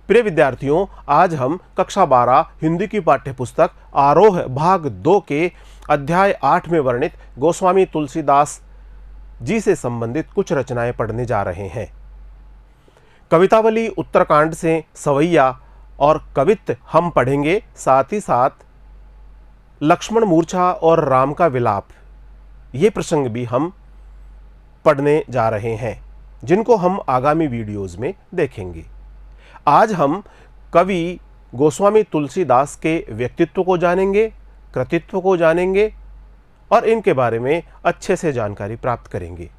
प्रिय विद्यार्थियों, आज हम कक्षा 12 हिंदी की पाठ्यपुस्तक आरोह भाग 2 के अध्याय 8 में वर्णित गोस्वामी तुलसीदास जी से संबंधित कुछ रचनाएं पढ़ने जा रहे हैं। कवितावली उत्तरकांड से सवैया और कवित्त हम पढ़ेंगे, साथ ही साथ लक्ष्मण मूर्छा और राम का विलाप, ये प्रसंग भी हम पढ़ने जा रहे हैं, जिनको हम आगामी वीडियोज में देखेंगे। आज हम कवि गोस्वामी तुलसीदास के व्यक्तित्व को जानेंगे, कृतित्व को जानेंगे और इनके बारे में अच्छे से जानकारी प्राप्त करेंगे।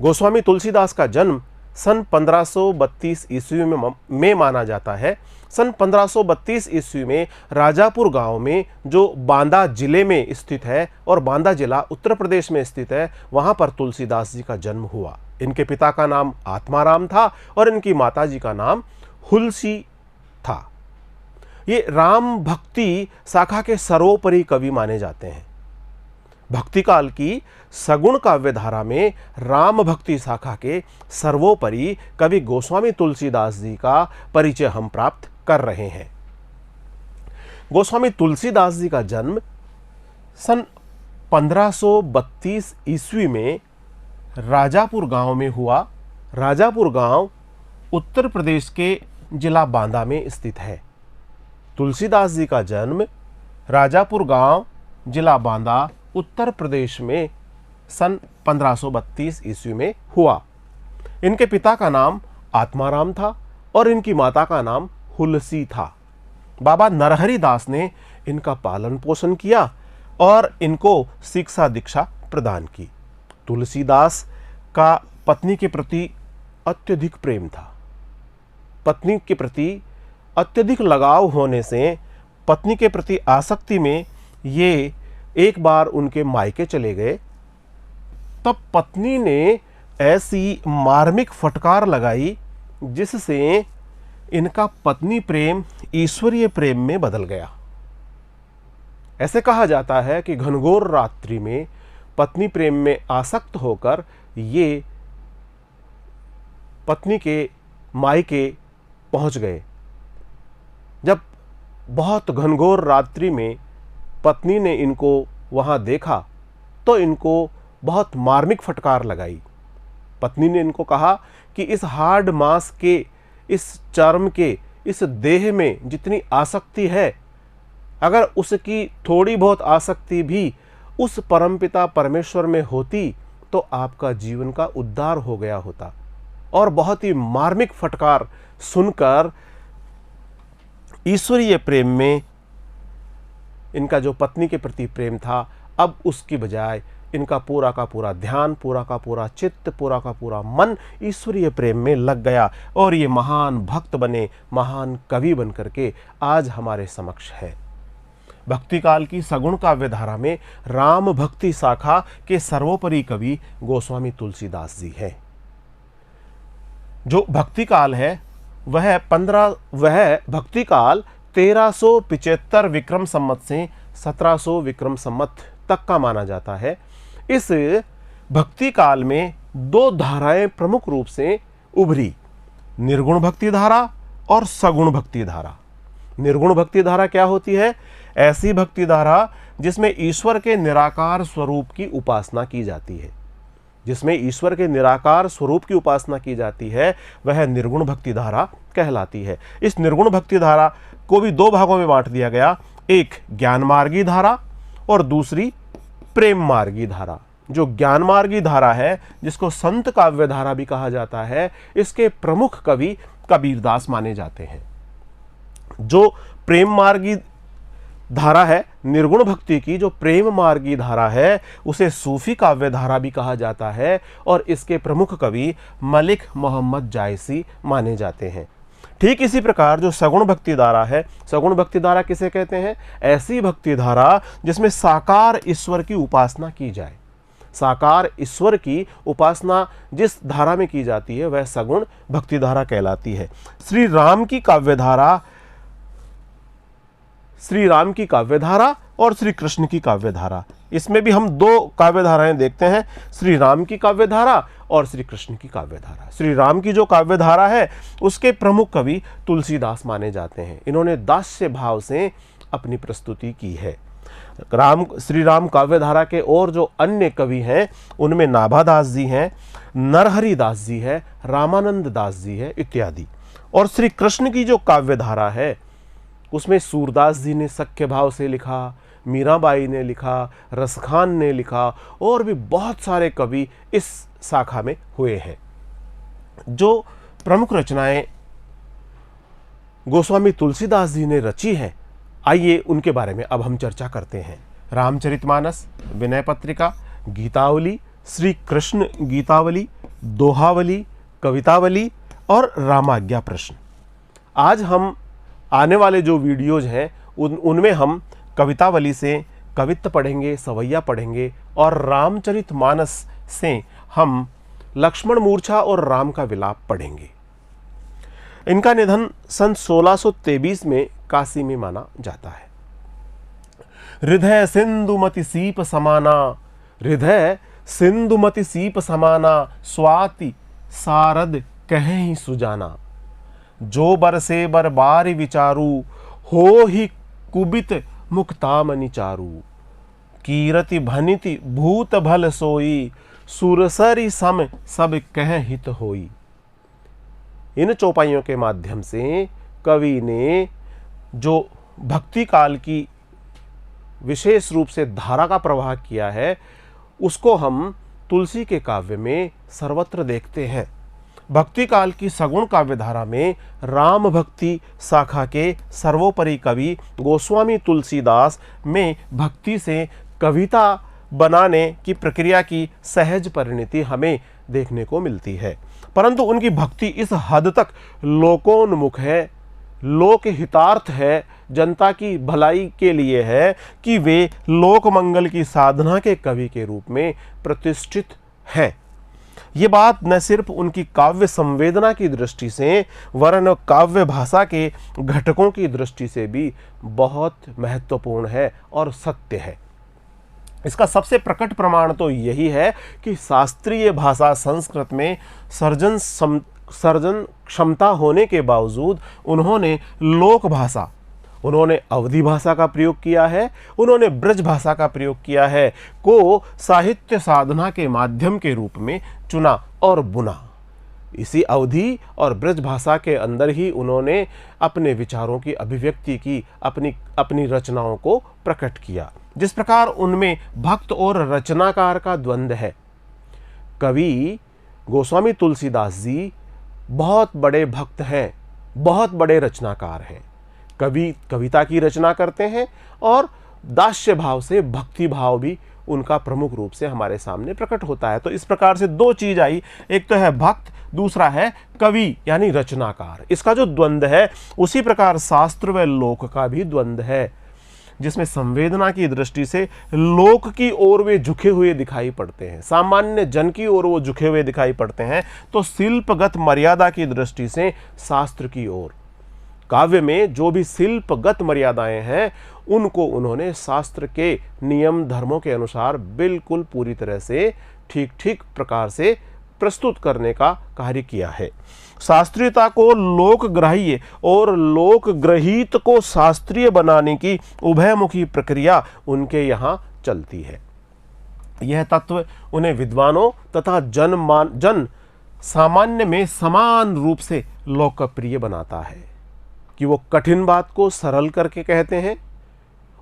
गोस्वामी तुलसीदास का जन्म सन 1532 ईस्वी में माना जाता है। सन 1532 ईस्वी में राजापुर गांव में, जो बांदा जिले में स्थित है और बांदा जिला उत्तर प्रदेश में स्थित है, वहां पर तुलसीदास जी का जन्म हुआ। इनके पिता का नाम आत्माराम था और इनकी माता जी का नाम हुलसी था। ये राम भक्ति शाखा के सर्वोपरि कवि माने जाते हैं। भक्ति काल की सगुण काव्य धारा में राम भक्ति शाखा के सर्वोपरि कवि गोस्वामी तुलसीदास जी का परिचय हम प्राप्त कर रहे हैं। गोस्वामी तुलसीदास जी का जन्म सन 1532 ईस्वी में राजापुर गांव में हुआ। राजापुर गांव उत्तर प्रदेश के जिला बांदा में स्थित है। तुलसीदास जी का जन्म राजापुर गांव, जिला बांदा, उत्तर प्रदेश में सन 1532 ईस्वी में हुआ। इनके पिता का नाम आत्माराम था और इनकी माता का नाम हुलसी था। बाबा नरहरि दास ने इनका पालन पोषण किया और इनको शिक्षा दीक्षा प्रदान की। तुलसीदास का पत्नी के प्रति अत्यधिक प्रेम था। पत्नी के प्रति अत्यधिक लगाव होने से पत्नी के प्रति आसक्ति में ये एक बार उनके मायके चले गए। तब पत्नी ने ऐसी मार्मिक फटकार लगाई जिससे इनका पत्नी प्रेम ईश्वरीय प्रेम में बदल गया। ऐसे कहा जाता है कि घनघोर रात्रि में पत्नी प्रेम में आसक्त होकर ये पत्नी के मायके पहुंच गए। जब बहुत घनघोर रात्रि में पत्नी ने इनको वहां देखा तो इनको बहुत मार्मिक फटकार लगाई। पत्नी ने इनको कहा कि इस हार्ड मांस के, इस चर्म के, इस देह में जितनी आसक्ति है, अगर उसकी थोड़ी बहुत आसक्ति भी उस परमपिता परमेश्वर में होती तो आपका जीवन का उद्धार हो गया होता। और बहुत ही मार्मिक फटकार सुनकर ईश्वरीय प्रेम में इनका जो पत्नी के प्रति प्रेम था, अब उसकी बजाय इनका पूरा का पूरा ध्यान, पूरा का पूरा चित्त, पूरा का पूरा मन ईश्वरीय प्रेम में लग गया और ये महान भक्त बने, महान कवि बन करके आज हमारे समक्ष है। भक्ति काल की सगुण काव्य धारा में राम भक्ति शाखा के सर्वोपरि कवि गोस्वामी तुलसीदास जी हैं। जो भक्ति काल है वह भक्ति काल 1375 विक्रम संवत से 1700 विक्रम संवत तक का माना जाता है। इस भक्ति काल में दो धाराएं प्रमुख रूप से उभरी, निर्गुण भक्ति धारा और सगुण भक्ति धारा। निर्गुण भक्ति धारा क्या होती है? ऐसी भक्ति धारा जिसमें ईश्वर के निराकार स्वरूप की उपासना की जाती है। जिसमें ईश्वर के निराकार स्वरूप की उपासना की जाती है वह निर्गुण भक्ति धारा कहलाती है। इस निर्गुण भक्ति धारा को भी दो भागों में बांट दिया गया, एक ज्ञान मार्गी धारा और दूसरी प्रेम मार्गी धारा। जो ज्ञान मार्गी धारा है, जिसको संत काव्य धारा भी कहा जाता है, इसके प्रमुख कवि कबीरदास माने जाते हैं। जो प्रेम मार्गी धारा है, निर्गुण भक्ति की जो प्रेम मार्गी धारा है, उसे सूफी काव्य धारा भी कहा जाता है और इसके प्रमुख कवि मलिक मोहम्मद जायसी माने जाते हैं। ठीक इसी प्रकार जो सगुण भक्ति धारा है, सगुण भक्ति धारा किसे कहते हैं? ऐसी भक्ति धारा जिसमें साकार ईश्वर की उपासना की जाए। साकार ईश्वर की उपासना जिस धारा में की जाती है वह सगुण भक्ति धारा कहलाती है। श्री राम की काव्य धारा और श्री कृष्ण की काव्य धारा, इसमें भी हम दो काव्य धाराएं देखते हैं, श्री राम की काव्य धारा और श्री कृष्ण की काव्यधारा। श्री राम की जो काव्यधारा है उसके प्रमुख कवि तुलसीदास माने जाते हैं। इन्होंने दास्य भाव से अपनी प्रस्तुति की है। श्री राम काव्यधारा के और जो अन्य कवि हैं उनमें नाभादास जी हैं, नरहरि दास जी है, रामानंद दास जी है इत्यादि। और श्री कृष्ण की जो काव्यधारा है उसमें सूरदास जी ने सख्य भाव से लिखा, मीराबाई ने लिखा, रसखान ने लिखा और भी बहुत सारे कवि इस शाखा में हुए हैं। जो प्रमुख रचनाएं गोस्वामी तुलसीदास जी ने रची हैं, आइए उनके बारे में अब हम चर्चा करते हैं। रामचरितमानस, विनय पत्रिका, गीतावली, श्री कृष्ण गीतावली, दोहावली, कवितावली और रामाज्ञा प्रश्न। आज हम आने वाले जो वीडियोज हैं उनमें हम कवितावली से कवित्त पढ़ेंगे, सवैया पढ़ेंगे और रामचरितमानस से हम लक्ष्मण मूर्छा और राम का विलाप पढ़ेंगे। इनका निधन सन 1623 में काशी में माना जाता है। हृदय सिंधुमति सीप समाना, हृदय सिंधुमति सीप समाना, स्वाति सारद कहीं सुजाना। जो बरसे बरबारी विचारू, हो ही कुबित मुक्तामणि चारू। कीरति भनिति भूत भल सोई, सुरसरी सम सब कह हित होई। इन चौपाइयों के माध्यम से कवि ने जो भक्ति काल की विशेष रूप से धारा का प्रवाह किया है उसको हम तुलसी के काव्य में सर्वत्र देखते हैं। भक्ति काल की सगुण काव्यधारा में राम भक्ति शाखा के सर्वोपरि कवि गोस्वामी तुलसीदास में भक्ति से कविता बनाने की प्रक्रिया की सहज परिणति हमें देखने को मिलती है। परंतु उनकी भक्ति इस हद तक लोकोन्मुख है, लोक हितार्थ है, जनता की भलाई के लिए है कि वे लोक मंगल की साधना के कवि के रूप में प्रतिष्ठित हैं। ये बात न सिर्फ उनकी काव्य संवेदना की दृष्टि से वरन काव्य भाषा के घटकों की दृष्टि से भी बहुत महत्वपूर्ण है और सत्य है। इसका सबसे प्रकट प्रमाण तो यही है कि शास्त्रीय भाषा संस्कृत में सर्जन क्षमता होने के बावजूद उन्होंने लोक भाषा, उन्होंने अवधी भाषा का प्रयोग किया है, उन्होंने ब्रज भाषा का प्रयोग किया है को साहित्य साधना के माध्यम के रूप में चुना और बुना। इसी अवधी और ब्रज भाषा के अंदर ही उन्होंने अपने विचारों की अभिव्यक्ति की, अपनी रचनाओं को प्रकट किया। जिस प्रकार उनमें भक्त और रचनाकार का द्वंद्व है। कवि गोस्वामी तुलसीदास जी बहुत बड़े भक्त हैं, बहुत बड़े रचनाकार हैं। कवि कविता की रचना करते हैं और दास्य भाव से भक्ति भाव भी उनका प्रमुख रूप से हमारे सामने प्रकट होता है। तो इस प्रकार से दो चीज आई, एक तो है भक्त, दूसरा है कवि यानी रचनाकार। इसका जो द्वंद्व है उसी प्रकार शास्त्र व लोक का भी द्वंद्व है, जिसमें संवेदना की दृष्टि से लोक की ओर वे झुके हुए दिखाई पड़ते हैं, सामान्य जन की ओर वो झुके हुए दिखाई पड़ते हैं, तो शिल्पगत मर्यादा की दृष्टि से शास्त्र की ओर। काव्य में जो भी शिल्पगत मर्यादाएं हैं उनको उन्होंने शास्त्र के नियम धर्मों के अनुसार बिल्कुल पूरी तरह से ठीक ठीक प्रकार से प्रस्तुत करने का कार्य किया है। शास्त्रीयता को लोकग्राह्य और लोकग्रहित को शास्त्रीय बनाने की उभयमुखी प्रक्रिया उनके यहाँ चलती है। यह तत्व उन्हें विद्वानों तथा जन सामान्य में समान रूप से लोकप्रिय बनाता है कि वो कठिन बात को सरल करके कहते हैं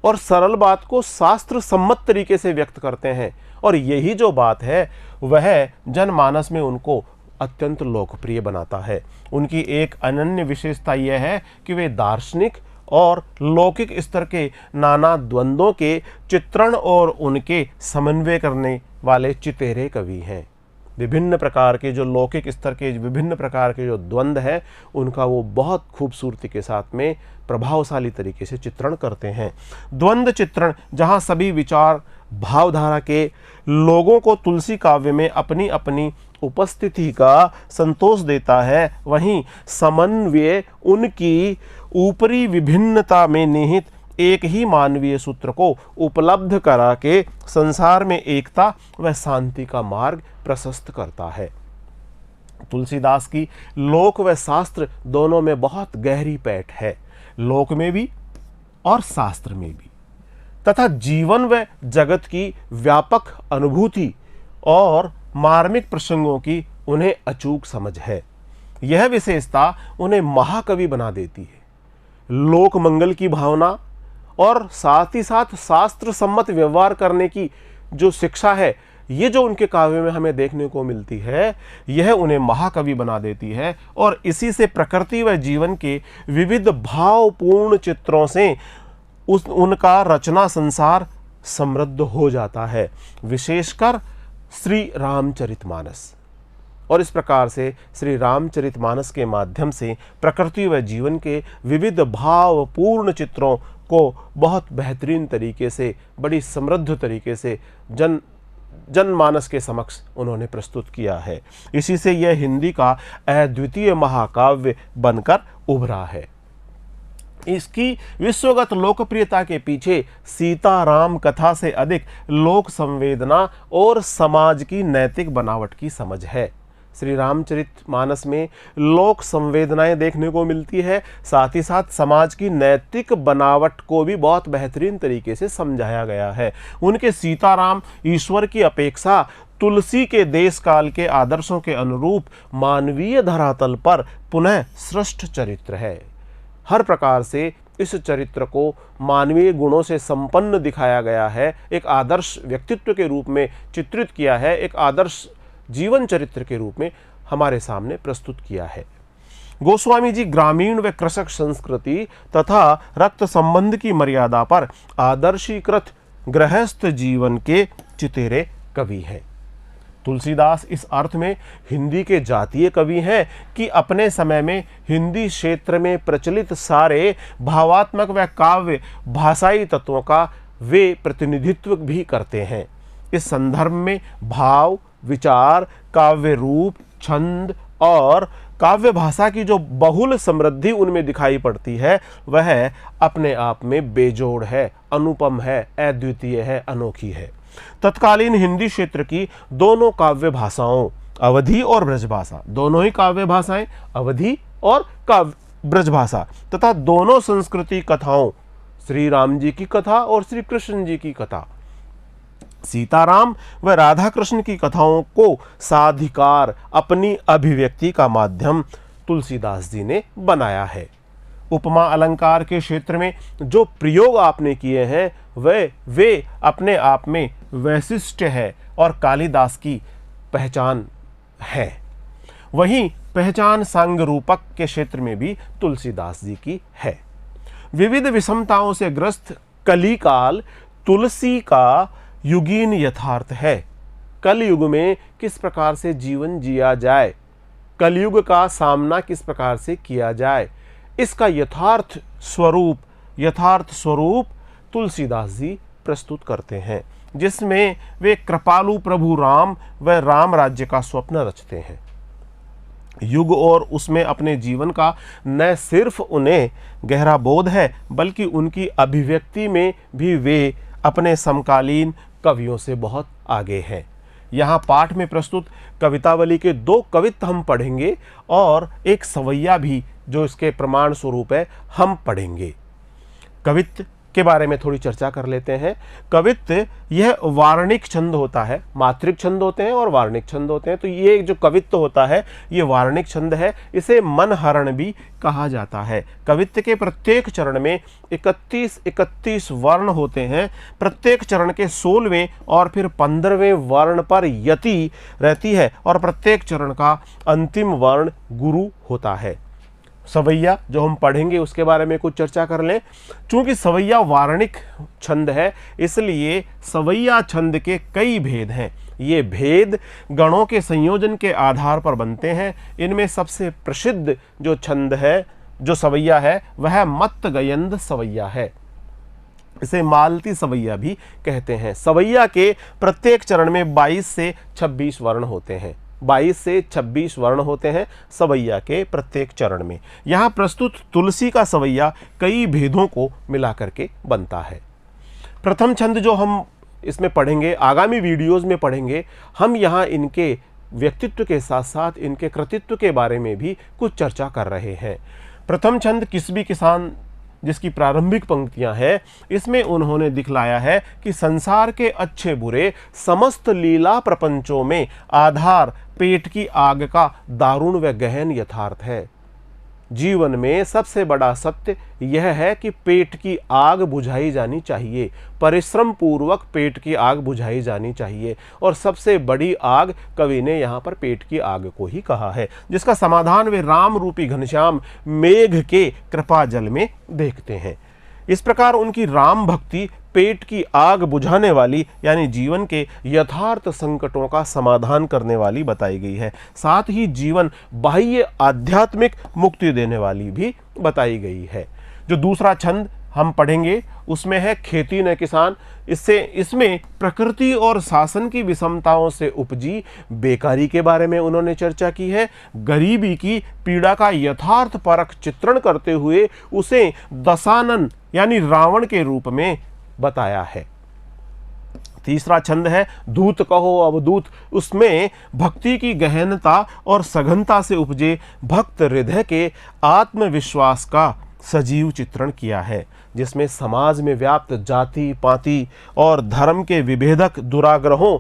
और सरल बात को शास्त्र सम्मत तरीके से व्यक्त करते हैं, और यही जो बात है वह जनमानस में उनको अत्यंत लोकप्रिय बनाता है। उनकी एक अनन्य विशेषता यह है कि वे दार्शनिक और लौकिक स्तर के नाना द्वंद्वों के चित्रण और उनके समन्वय करने वाले चितेरे कवि हैं। विभिन्न प्रकार के जो लौकिक स्तर के विभिन्न प्रकार के जो द्वंद्व हैं उनका वो बहुत खूबसूरती के साथ में प्रभावशाली तरीके से चित्रण करते हैं। द्वंद्व चित्रण जहाँ सभी विचार भावधारा के लोगों को तुलसी काव्य में अपनी अपनी उपस्थिति का संतोष देता है, वहीं समन्वय उनकी ऊपरी विभिन्नता में निहित एक ही मानवीय सूत्र को उपलब्ध करा के संसार में एकता व शांति का मार्ग प्रशस्त करता है। तुलसीदास की लोक व शास्त्र दोनों में बहुत गहरी पैठ है, लोक में भी और शास्त्र में भी, तथा जीवन व जगत की व्यापक अनुभूति और मार्मिक प्रसंगों की उन्हें अचूक समझ है। यह विशेषता उन्हें महाकवि बना देती है। लोक मंगल की भावना और साथ ही साथ शास्त्र सम्मत व्यवहार करने की जो शिक्षा है, ये जो उनके काव्य में हमें देखने को मिलती है, यह उन्हें महाकवि बना देती है। और इसी से प्रकृति व जीवन के विविध भावपूर्ण चित्रों से उनका रचना संसार समृद्ध हो जाता है, विशेषकर श्री रामचरितमानस। और इस प्रकार से श्री रामचरितमानस के माध्यम से प्रकृति व जीवन के विविध भावपूर्ण चित्रों को बहुत बेहतरीन तरीके से, बड़ी समृद्ध तरीके से जनमानस के समक्ष उन्होंने प्रस्तुत किया है। इसी से यह हिंदी का अद्वितीय महाकाव्य बनकर उभरा है। इसकी विश्वगत लोकप्रियता के पीछे सीताराम कथा से अधिक लोक संवेदना और समाज की नैतिक बनावट की समझ है। श्री रामचरितमानस में लोक संवेदनाएं देखने को मिलती है, साथ ही साथ समाज की नैतिक बनावट को भी बहुत बेहतरीन तरीके से समझाया गया है। उनके सीताराम ईश्वर की अपेक्षा तुलसी के देश काल के आदर्शों के अनुरूप मानवीय धरातल पर पुनः सृष्ट चरित्र है। हर प्रकार से इस चरित्र को मानवीय गुणों से संपन्न दिखाया गया है, एक आदर्श व्यक्तित्व के रूप में चित्रित किया है, एक आदर्श जीवन चरित्र के रूप में हमारे सामने प्रस्तुत किया है। गोस्वामी जी ग्रामीण व कृषक संस्कृति तथा रक्त संबंध की मर्यादा पर आदर्शीकृत गृहस्थ जीवन के चितेरे कवि हैं। तुलसीदास इस अर्थ में हिंदी के जातीय कवि हैं कि अपने समय में हिंदी क्षेत्र में प्रचलित सारे भावात्मक व काव्य भाषाई तत्वों का वे प्रतिनिधित्व भी करते हैं। इस संदर्भ में भाव, विचार, काव्य रूप, छंद और काव्य भाषा की जो बहुल समृद्धि उनमें दिखाई पड़ती है, वह अपने आप में बेजोड़ है, अनुपम है, अद्वितीय है, अनोखी है। तत्कालीन हिंदी क्षेत्र की दोनों काव्य भाषाओं, अवधी और ब्रजभाषा, दोनों ही काव्य भाषाएं, अवधी और काव्य ब्रजभाषा, तथा दोनों संस्कृति कथाओं, श्री राम जी की कथा और श्री कृष्ण जी की कथा, सीताराम व राधा कृष्ण की कथाओं को साधिकार, अपनी अभिव्यक्ति का माध्यम तुलसीदास जी ने बनाया है। उपमा अलंकार के क्षेत्र में जो प्रयोग आपने किए हैं वे अपने आप में वैशिष्ट है और कालिदास की पहचान है। वहीं पहचान सांग रूपक के क्षेत्र में भी तुलसीदास जी की है। विविध विषमताओं से ग्रस्त कलिकाल तुलसी का युगीन यथार्थ है। कलयुग में किस प्रकार से जीवन जिया जाए, कलयुग का सामना किस प्रकार से किया जाए, इसका यथार्थ स्वरूप तुलसीदास जी प्रस्तुत करते हैं, जिसमें वे कृपालु प्रभु राम व राम राज्य का स्वप्न रचते हैं। युग और उसमें अपने जीवन का न सिर्फ उन्हें गहरा बोध है, बल्कि उनकी अभिव्यक्ति में भी वे अपने समकालीन कवियों से बहुत आगे हैं। यहाँ पाठ में प्रस्तुत कवितावली के 2 कवित्व हम पढ़ेंगे और एक सवैया भी जो इसके प्रमाण स्वरूप है हम पढ़ेंगे। कवित्व के बारे में थोड़ी चर्चा कर लेते हैं। कवित्व यह वार्णिक छंद होता है, मात्रिक छंद होते हैं और वार्णिक छंद होते हैं। तो ये जो कवित्व होता है ये वार्णिक छंद है, इसे मनहरण भी कहा जाता है। कवित्व के प्रत्येक चरण में 31 वर्ण होते हैं। प्रत्येक चरण के 16वें और फिर 15वें वर्ण पर यति रहती है और प्रत्येक चरण का अंतिम वर्ण गुरु होता है। सवैया जो हम पढ़ेंगे उसके बारे में कुछ चर्चा कर लें। चूंकि सवैया वार्णिक छंद है, इसलिए सवैया छंद के कई भेद हैं। ये भेद गणों के संयोजन के आधार पर बनते हैं। इनमें सबसे प्रसिद्ध जो छंद है, जो सवैया है, वह मत्त गयंद सवैया है। इसे मालती सवैया भी कहते हैं। सवैया के प्रत्येक चरण में 22 से 26 वर्ण होते हैं। 22 से 26 वर्ण होते हैं सवैया के प्रत्येक चरण में। यहाँ प्रस्तुत तुलसी का सवैया कई भेदों को मिला करके बनता है। प्रथम छंद जो हम इसमें पढ़ेंगे, आगामी वीडियोस में पढ़ेंगे, हम यहाँ इनके व्यक्तित्व के साथ साथ इनके कृतित्व के बारे में भी कुछ चर्चा कर रहे हैं। प्रथम छंद किसबी किसान, जिसकी प्रारंभिक पंक्तियां हैं, इसमें उन्होंने दिखलाया है कि संसार के अच्छे बुरे समस्त लीला प्रपंचों में आधार पेट की आग का दारुण व गहन यथार्थ है। जीवन में सबसे बड़ा सत्य यह है कि पेट की आग बुझाई जानी चाहिए, परिश्रम पूर्वक पेट की आग बुझाई जानी चाहिए। और सबसे बड़ी आग कवि ने यहाँ पर पेट की आग को ही कहा है, जिसका समाधान वे राम रूपी घनश्याम मेघ के कृपा जल में देखते हैं। इस प्रकार उनकी राम भक्ति पेट की आग बुझाने वाली यानी जीवन के यथार्थ संकटों का समाधान करने वाली बताई गई है। साथ ही जीवन बाह्य आध्यात्मिक मुक्ति देने वाली भी बताई गई है। जो दूसरा छंद हम पढ़ेंगे उसमें है खेती न किसान। इसमें प्रकृति और शासन की विषमताओं से उपजी बेकारी के बारे में उन्होंने चर्चा की है। गरीबी की पीड़ा का यथार्थ परख चित्रण करते हुए उसे दशानन यानी रावण के रूप में बताया है। तीसरा छंद है दूत कहो अवधूत। उसमें भक्ति की गहनता और सघनता से उपजे भक्त हृदय के आत्मविश्वास का सजीव चित्रण किया है, जिसमें समाज में व्याप्त जाति पाति और धर्म के विभेदक दुराग्रहों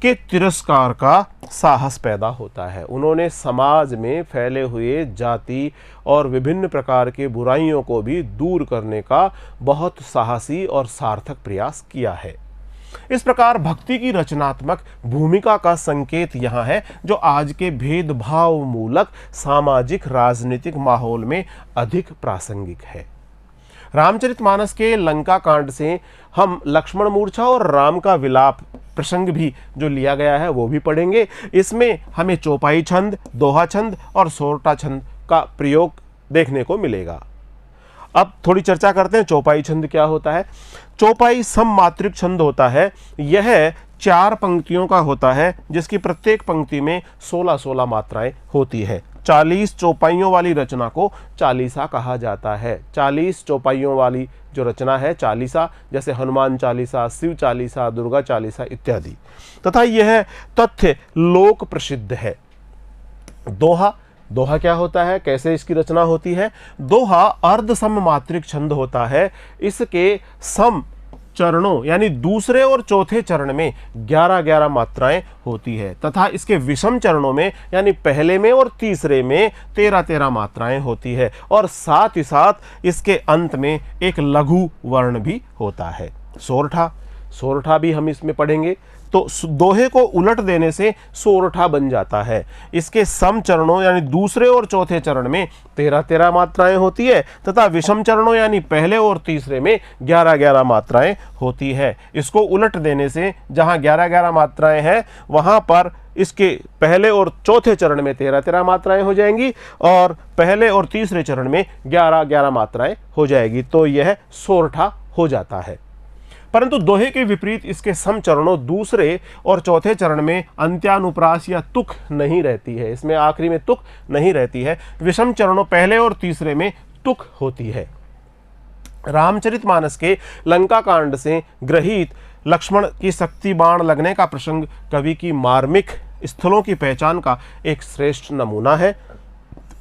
के तिरस्कार का साहस पैदा होता है। उन्होंने समाज में फैले हुए जाति और विभिन्न प्रकार के बुराइयों को भी दूर करने का बहुत साहसी और सार्थक प्रयास किया है। इस प्रकार भक्ति की रचनात्मक भूमिका का संकेत यहाँ है, जो आज के भेदभाव मूलक सामाजिक राजनीतिक माहौल में अधिक प्रासंगिक है। रामचरितमानस के लंका कांड से हम लक्ष्मण मूर्छा और राम का विलाप प्रसंग भी जो लिया गया है वो भी पढ़ेंगे। इसमें हमें चौपाई छंद, दोहा छंद और सोरठा छंद का प्रयोग देखने को मिलेगा। अब थोड़ी चर्चा करते हैं चौपाई छंद क्या होता है। चौपाई सममात्रिक छंद होता है। यह 4 पंक्तियों का होता है, जिसकी प्रत्येक पंक्ति में 16-16 मात्राएं होती है। 40 चौपाइयों वाली रचना को चालीसा कहा जाता है। 40 चौपाइयों वाली जो रचना है चालीसा, जैसे हनुमान चालीसा, शिव चालीसा, दुर्गा चालीसा इत्यादि। तथा यह तथ्य लोक प्रसिद्ध है। दोहा क्या होता है, कैसे इसकी रचना होती है। दोहा अर्ध सममात्रिक छंद होता है। इसके सम चरणों यानी दूसरे और चौथे चरण में 11-11 मात्राएं होती है, तथा इसके विषम चरणों में यानी पहले में और तीसरे में 13-13 मात्राएं होती है। और साथ ही साथ इसके अंत में एक लघु वर्ण भी होता है। सोरठा भी हम इसमें पढ़ेंगे। तो दोहे को उलट देने से सोरठा बन जाता है। इसके सम चरणों यानी दूसरे और चौथे चरण में 13-13 मात्राएं होती है, तथा विषम चरणों यानी पहले और तीसरे में 11-11 मात्राएं होती है। इसको उलट देने से जहां 11-11 मात्राएं हैं वहां पर इसके पहले और चौथे चरण में 13-13 मात्राएं हो जाएंगी और पहले और तीसरे चरण में 11-11 मात्राएं हो जाएगी। तो यह सोरठा हो जाता है। परंतु दोहे के विपरीत इसके सम चरणों दूसरे और चौथे चरण में अंत्यानुप्रास या तुक नहीं रहती है। इसमें आखिरी में तुक नहीं रहती है। विषम चरणों पहले और तीसरे में तुक होती है। रामचरितमानस के लंका कांड से गृहीत लक्ष्मण की शक्ति बाण लगने का प्रसंग कवि की मार्मिक स्थलों की पहचान का एक श्रेष्ठ नमूना है।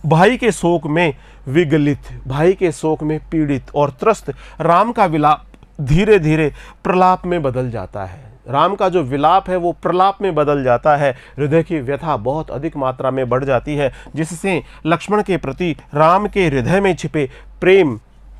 भाई के शोक में विगलित, भाई के शोक में पीड़ित और त्रस्त राम का विलाप धीरे धीरे प्रलाप में बदल जाता है। राम का जो विलाप है वो प्रलाप में बदल जाता है। हृदय की व्यथा बहुत अधिक मात्रा में बढ़ जाती है, जिससे लक्ष्मण के प्रति राम के हृदय में छिपे प्रेम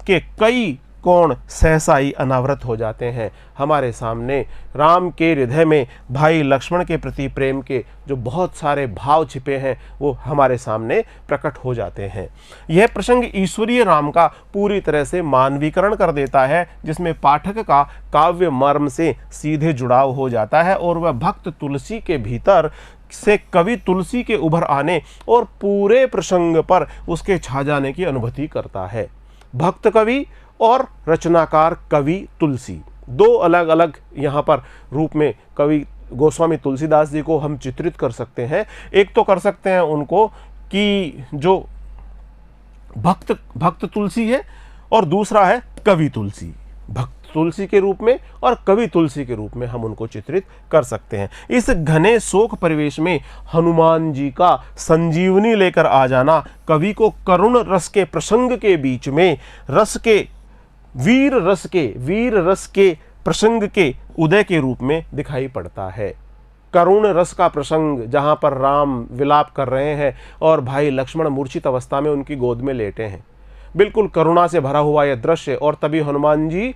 के कई कोण सहसा ही अनावृत हो जाते हैं। हमारे सामने राम के हृदय में भाई लक्ष्मण के प्रति प्रेम के जो बहुत सारे भाव छिपे हैं वो हमारे सामने प्रकट हो जाते हैं। यह प्रसंग ईश्वरीय राम का पूरी तरह से मानवीकरण कर देता है, जिसमें पाठक का काव्य मर्म से सीधे जुड़ाव हो जाता है और वह भक्त तुलसी के भीतर से कवि तुलसी के उभर आने और पूरे प्रसंग पर उसके छा जाने की अनुभूति करता है। भक्त कवि और रचनाकार कवि तुलसी, 2 अलग अलग यहाँ पर रूप में कवि गोस्वामी तुलसीदास जी को हम चित्रित कर सकते हैं। एक तो कर सकते हैं उनको कि जो भक्त तुलसी है और दूसरा है कवि तुलसी। भक्त तुलसी के रूप में और कवि तुलसी के रूप में हम उनको चित्रित कर सकते हैं। इस घने शोक परिवेश में हनुमान जी का संजीवनी लेकर आ जाना कवि को करुण रस के प्रसंग के बीच में वीर रस के प्रसंग के उदय के रूप में दिखाई पड़ता है। करुण रस का प्रसंग जहां पर राम विलाप कर रहे हैं और भाई लक्ष्मण मूर्छित अवस्था में उनकी गोद में लेटे हैं, बिल्कुल करुणा से भरा हुआ यह दृश्य। और तभी हनुमान जी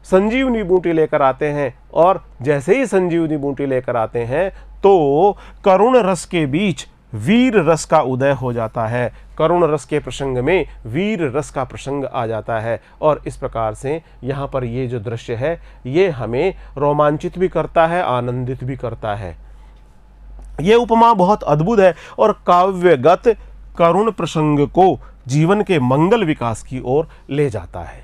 संजीवनी बूटी लेकर आते हैं और जैसे ही संजीवनी बूटी लेकर आते हैं तो करुण रस के बीच वीर रस का उदय हो जाता है। करुण रस के प्रसंग में वीर रस का प्रसंग आ जाता है और इस प्रकार से यहाँ पर ये जो दृश्य है ये हमें रोमांचित भी करता है, आनंदित भी करता है। ये उपमा बहुत अद्भुत है और काव्यगत करुण प्रसंग को जीवन के मंगल विकास की ओर ले जाता है।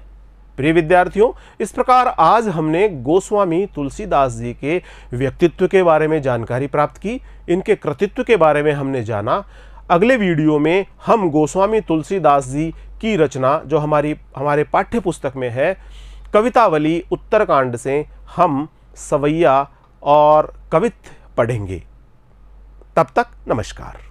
प्रिय विद्यार्थियों, इस प्रकार आज हमने गोस्वामी तुलसीदास जी के व्यक्तित्व के बारे में जानकारी प्राप्त की, इनके कृतित्व के बारे में हमने जाना। अगले वीडियो में हम गोस्वामी तुलसीदास जी की रचना जो हमारे पाठ्य पुस्तक में है, कवितावली उत्तरकांड से हम सवैया और कवित्त पढ़ेंगे। तब तक नमस्कार।